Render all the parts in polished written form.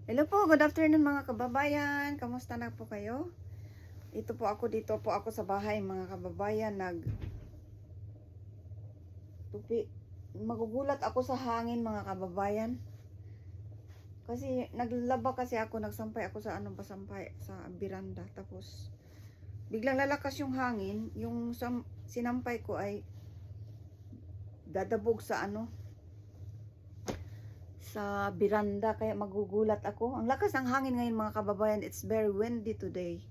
Hello po, good afternoon mga kababayan. Kamusta na po kayo? Dito po ako sa bahay mga kababayan. Magugulat ako sa hangin mga kababayan. Kasi naglaba kasi ako, nagsampay ako sa pasampay sa biranda. Tapos biglang lalakas yung hangin, yung sinampay ko ay dadabog sa biranda, kaya magugulat ako. Ang lakas ng hangin ngayon mga kababayan. It's very windy today.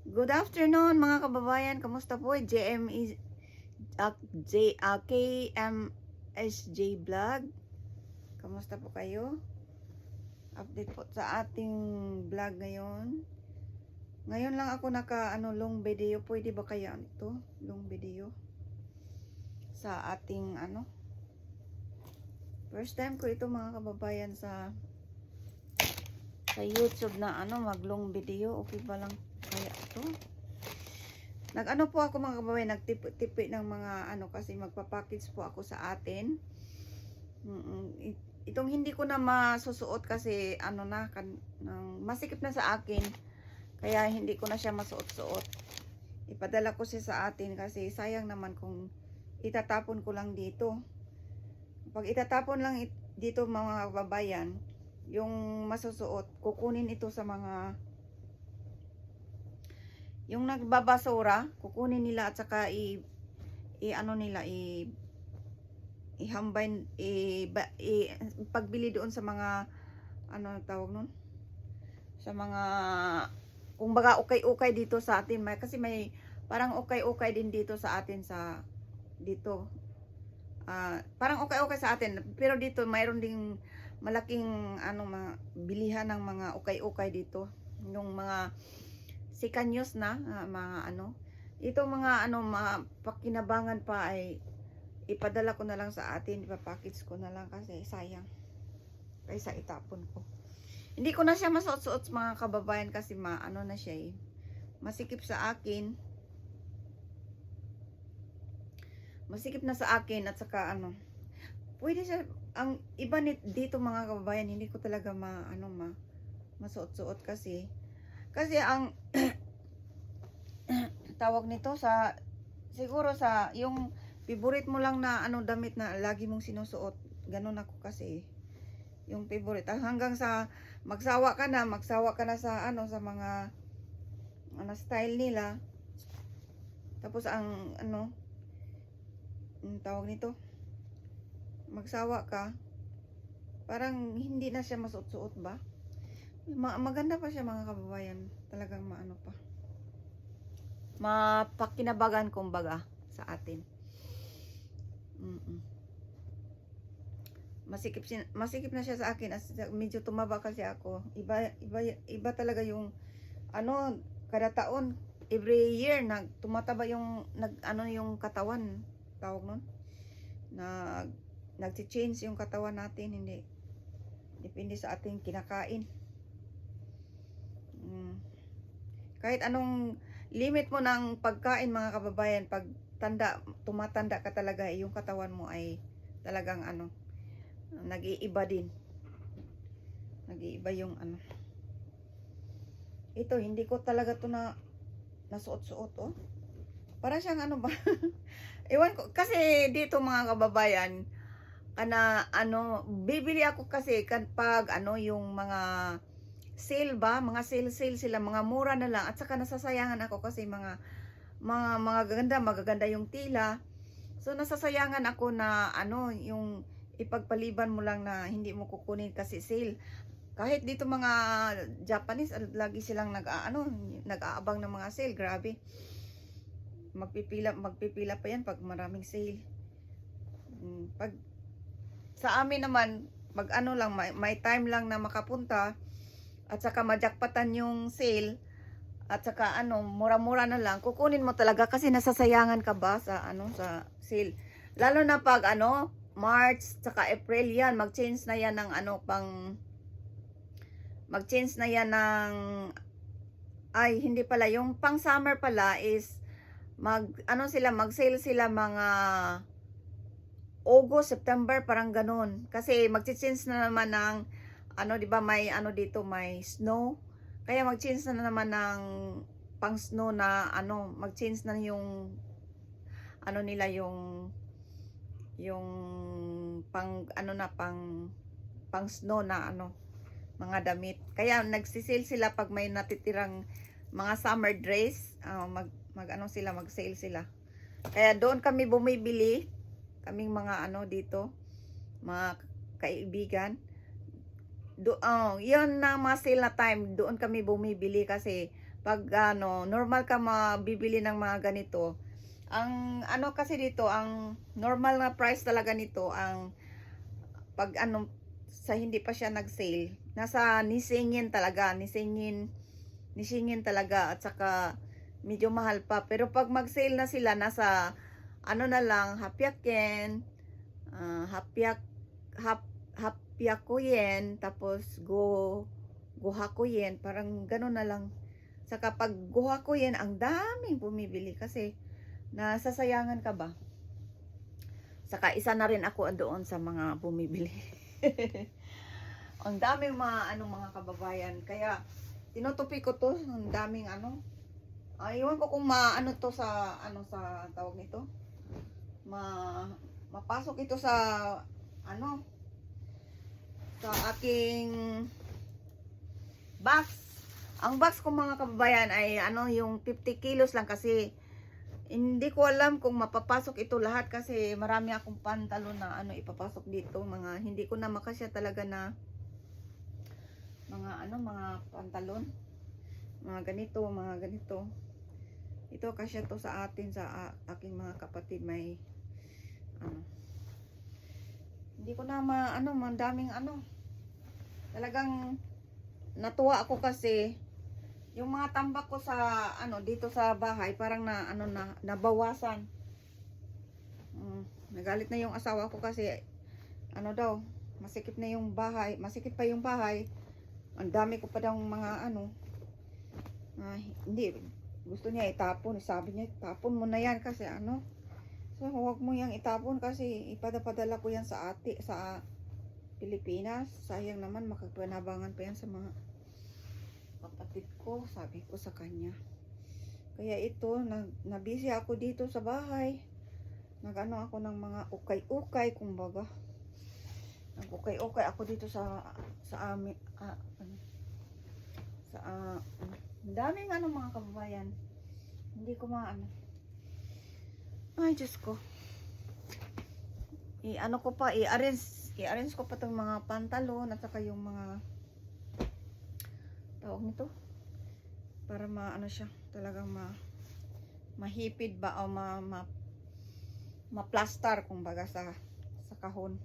Good afternoon mga kababayan. Kamusta po? KMSJ Vlog. Kamusta po kayo? Update po sa ating vlog ngayon. Ngayon lang ako long video. Pwede ba kaya ito? Long video. Sa ating first time ko ito mga kababayan sa YouTube na mag long video. Okay ba lang kaya ito? Po ako mga kababayan, nagtipi ng mga kasi magpa-package po ako sa atin. Itong hindi ko na masusuot kasi masikip na sa akin. Kaya hindi ko na siya masuot-suot. Ipadala ko siya sa atin kasi sayang naman kung itatapon ko lang dito. Pag itatapon lang dito mga kababayan, yung masusuot, kukunin ito sa mga yung nagbabasura, kukunin nila at saka ihambay, pagbili doon sa mga tawag nun, sa mga kumbaga ukay-ukay dito sa atin. Kasi may parang ukay-ukay din dito sa atin dito. Parang okay sa atin, pero dito mayroon ding malaking mga bilihan ng mga okay dito, yung mga sikanyos na mga ito mga pakinabangan pa ay ipadala ko na lang sa atin, ipapackage ko na lang kasi sayang kaysa itapon ko. Hindi ko na siya masuot-suot mga kababayan kasi na siya masikip sa akin. Masikip na sa akin at saka pwede siya, ang iba dito mga kababayan, hindi ko talaga masuot-suot kasi ang tawag nito siguro sa yung favorite mo lang na damit na lagi mong sinusuot. Ganun ako kasi yung favorite hanggang sa magsawa ka na sa sa mga style nila. Tapos ang tawag nito, magsawa ka, parang hindi na siya masuot-suot ba? Maganda pa siya mga kababayan, talagang pa, mapakinabagan kumbaga sa atin. Masikip na siya sa akin, medyo tumaba kasi ako. Iba talaga yung kada taon, every year tumataba yung yung katawan, tawag nun, nagsi-change yung katawan natin. Hindi depende sa ating kinakain. Kahit anong limit mo ng pagkain mga kababayan, pag tumatanda ka talaga, yung katawan mo ay talagang nag-iiba din. Nag-iiba yung ito, hindi ko talaga to nasuot-suot para siyang ba. Ewan ko kasi dito mga kababayan, bibili ako kasi pag yung mga sale ba, mga sale sila, mga mura na lang, at saka nasasayangan ako kasi magaganda yung tila. So nasasayangan ako na yung ipagpaliban mo lang na hindi mo kukunin kasi sale. Kahit dito mga Japanese, lagi silang nag-aabang ng mga sale. Grabe. Magpipila pa yan pag maraming sale. Pag sa amin naman, pag lang, may time lang na makapunta, at saka majakpatan yung sale, at saka mura-mura na lang, kukunin mo talaga kasi nasasayangan ka ba sa sa sale. Lalo na pag March saka April, yan mag-change na yan ng mag-change na yan ng hindi pala, yung pang summer pala is mag-sale sila mga August, September, parang ganun. Kasi mag-change na naman ng ano 'di ba may ano dito, may snow. Kaya mag-change na naman ng pang snow na ano, mag-change na yung ano nila yung pang ano na pang snow na ano mga damit. Kaya nagsisale sila pag may natitirang mga summer dress, mag ano sila, mag-sale sila. Kaya doon kami bumibili, kaming mga ano dito, mga kaibigan. Yun na mga sale na time, doon kami bumibili kasi pag ano, normal ka mabibili ng mga ganito. Ang ano kasi dito, ang normal na price talaga nito, ang pag ano, sa hindi pa siya nag-sale, nasa nisingin talaga, nisingin talaga, at saka medyo mahal pa. Pero pag mag-sale na sila, nasa ano na lang, hapyaken, hapyak, hapyakuyen, tapos gohakuyen, parang gano'n na lang. Saka pag gohakuyen, ang daming bumibili kasi nasasayangan ka ba? Saka isa na rin ako doon sa mga bumibili. Ang daming mga ano mga kababayan, kaya tinutupi ko to, ang daming ano. Iwan ko kung maano to sa ano sa tawag nito. Mapasok ito sa ano sa aking box. Ang box ko mga kababayan ay ano yung 50 kilos lang kasi hindi ko alam kung mapapasok ito lahat kasi marami akong pantalon na ano ipapasok dito, mga hindi ko na makasya talaga na mga ano mga pantalon, mga ganito. Ito kasya to sa atin, sa aking mga kapatid, may ano. Hindi ko na ano, mandaming ano. Talagang natuwa ako kasi yung mga tambak ko sa ano dito sa bahay parang na ano na nabawasan. Nagalit na yung asawa ko kasi ano daw, masikip na yung bahay, masikip pa yung bahay. Ang dami ko pa daw mga ano. Hindi gusto niya itapon, sabi niya itapon mo na yan kasi ano. So huwag mo yang itapon kasi ipadala ko yan sa sa Pilipinas. Sayang naman makapanabangan pa yan sa mga kapatid ko, sabi ko sa kanya. Kaya ito, nabisi ako dito sa bahay. Nagano ako ng mga ukay-ukay, kumbaga. Nag-ukay-ukay ako dito sa amin, daming ano mga kababayan. Hindi ko maano. Ay, Diyos ko. I-ano ko pa, i-arrange ko pa tong mga pantalon at saka yung mga tawag nito para maano siya talagang mahipid ba o ma-plaster kumbaga sa kahon.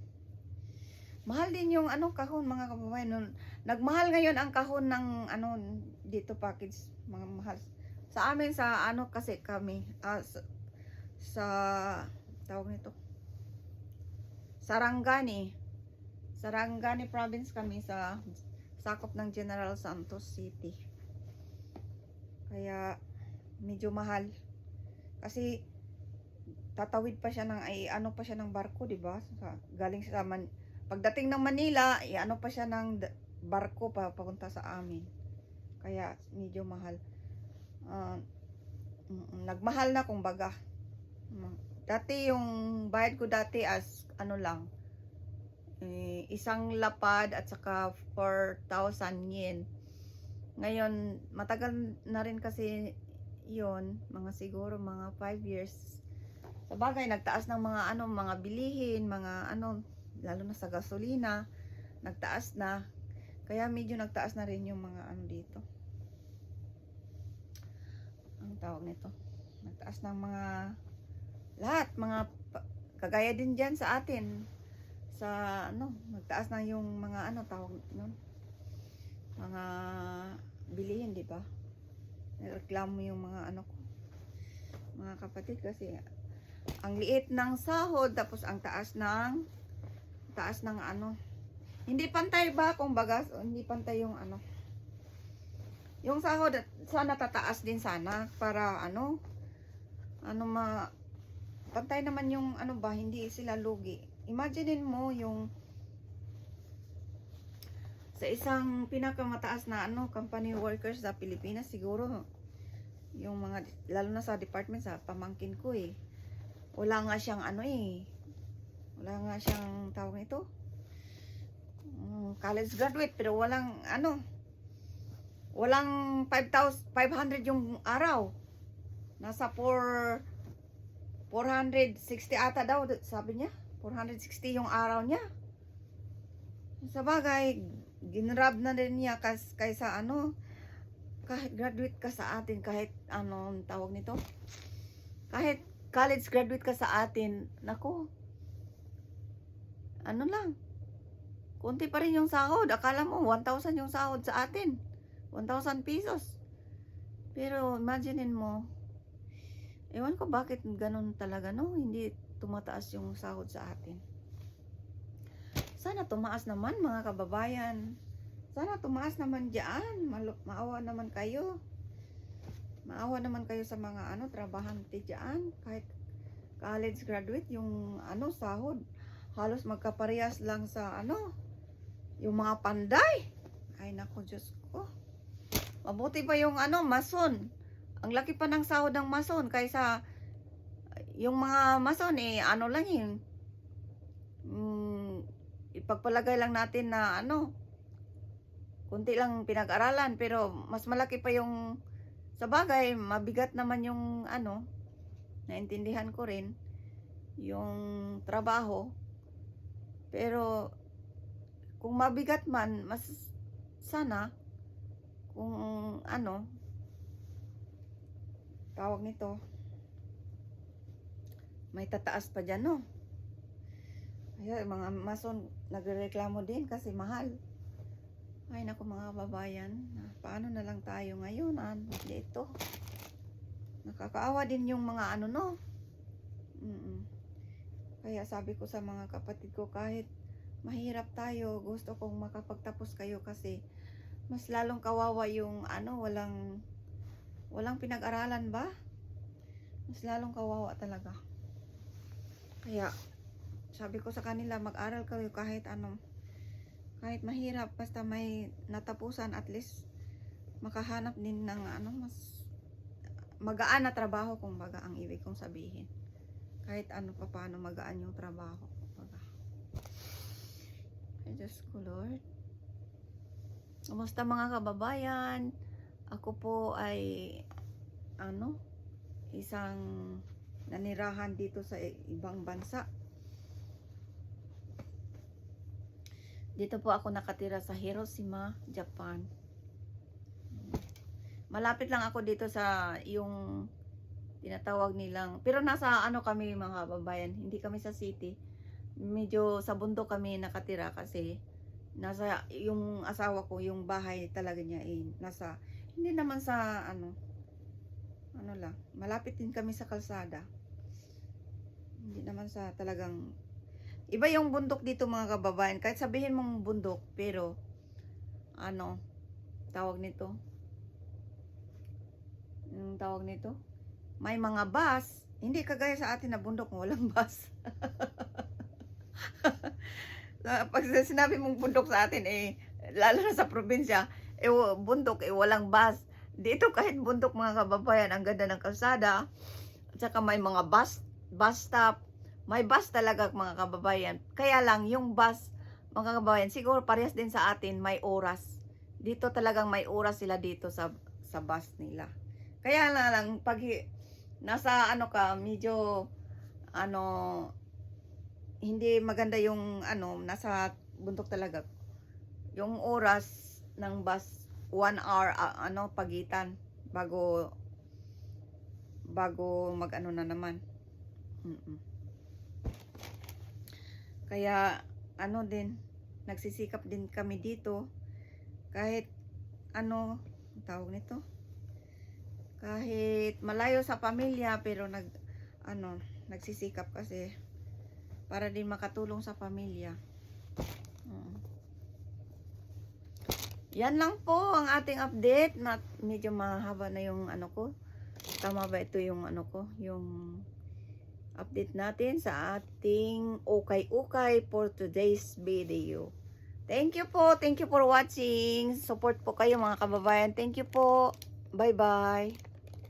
Mahal din yung ano kahon mga kababayan. Nagmahal ngayon ang kahon ng ano dito package, mga mahal. Sa amin sa ano kasi kami sa tawag nito Sarangani province kami, sa sakop ng General Santos City. Kaya medyo mahal. Kasi tatawid pa siya ng ano pa siya ng barko, 'di ba? Galing sa pagdating ng Manila, ano pa siya ng barko papunta sa amin. Kaya medyo mahal. Nagmahal na kumbaga. Dati yung bayad ko dati as ano lang, isang lapad at saka 4,000 yen. Ngayon matagal na rin kasi yon, mga siguro mga 5 years. Sa bagay nagtaas ng mga ano, mga bilihin, mga ano, lalo na sa gasolina nagtaas na. Kaya medyo nagtaas na rin yung mga ano dito, ang tawag nito, nagtaas ng mga lahat, mga kagaya din dyan sa atin sa ano, nagtaas na yung mga ano tawag nun, mga bilihin, di ba? Nireklamo yung mga ano ko, mga kapatid, kasi ang liit ng sahod tapos ang taas ng ano, hindi pantay ba kumbaga, hindi pantay yung ano, yung sahod. Sana tataas din sana para ano pantay naman yung ano ba, hindi sila lugi. Imaginein mo yung sa isang pinakamataas na ano company workers sa Pilipinas siguro yung mga lalo na sa department sa pamangkin ko eh. Wala nga siyang ano eh. Wala nga siyang tawag nito. College graduate pero walang ano. Walang 5,500 yung araw. Nasa 460 ata daw, sabi niya. 460 yung araw niya. Sa bagay, ginrab na rin niya kaysa ano, kahit graduate ka sa atin, kahit ano tawag nito, kahit college graduate ka sa atin, nako, ano lang, kunti pa rin yung sahod. Akala mo, 1,000 yung sahod sa atin. 1,000 pesos. Pero imaginein mo, ewan ko bakit ganun talaga, no? Hindi tumataas yung sahod sa atin. Sana tumaas naman mga kababayan. Sana tumaas naman diyan. Maawa naman kayo. Maawa naman kayo sa mga ano trabahante diyan. Kahit college graduate yung ano sahod halos magkaparehas lang sa ano yung mga panday. Ay nako Diyos ko. Mabuti pa yung ano mason. Ang laki pa ng sahod ng mason kaysa yung mga mason eh ano lang yun. Ipagpalagay lang natin na ano kunti lang pinag-aralan pero mas malaki pa yung sa bagay mabigat naman yung ano naintindihan ko rin yung trabaho pero kung mabigat man mas sana kung ano tawag nito may tataas pa dyan no. Kaya mga mason nagrereklamo din kasi mahal. Ay naku mga babayan, paano na lang tayo ngayon dito. Nakakaawa din yung mga ano no. Kaya sabi ko sa mga kapatid ko kahit mahirap tayo, gusto kong makapagtapos kayo kasi mas lalong kawawa yung ano walang pinag-aralan ba? Mas lalong kawawa talaga. Kaya sabi ko sa kanila mag-aral kayo kahit ano kahit mahirap basta may natapusan at least makahanap din ng ano mas magaan na trabaho kung baga ang ibig kong sabihin kahit ano pa paano magaan yung trabaho baga. Ay Diyos ko Lord. Kumusta mga kababayan? Ako po ay ano isang nanirahan dito sa ibang bansa. Dito po ako nakatira sa Hiroshima, Japan. Malapit lang ako dito sa yung tinatawag nilang, pero nasa ano kami mga kababayan, hindi kami sa city. Medyo sa bundok kami nakatira kasi nasa yung asawa ko, yung bahay talaga niya nasa hindi naman sa ano lang, malapit din kami sa kalsada. Hindi naman sa talagang iba yung bundok dito mga kababayan. Kahit sabihin mong bundok, pero ano, tawag nito? Yung tawag nito? May mga bus. Hindi kagaya sa atin na bundok, walang bus. Pag sinabi mong bundok sa atin, lalo na sa probinsya, bundok, walang bus. Dito kahit bundok mga kababayan, ang ganda ng kalsada. At saka may mga bus stop. May bus talaga mga kababayan. Kaya lang yung bus mga kababayan siguro parehas din sa atin may oras. Dito talagang may oras sila dito sa bus nila. Kaya lang pag nasa ano ka medyo ano hindi maganda yung ano nasa bundok talaga. Yung oras ng bus 1 hour ano pagitan bago mag ano na naman. Kaya ano din nagsisikap din kami dito kahit ano tawag nito kahit malayo sa pamilya pero nagsisikap kasi para din makatulong sa pamilya. Yan lang po ang ating update na medyo mahaba na yung ano ko. Tama ba ito yung ano ko yung update natin sa ating ukay-ukay for today's video. Thank you po. Thank you for watching. Support po kayo mga kababayan. Thank you po. Bye-bye.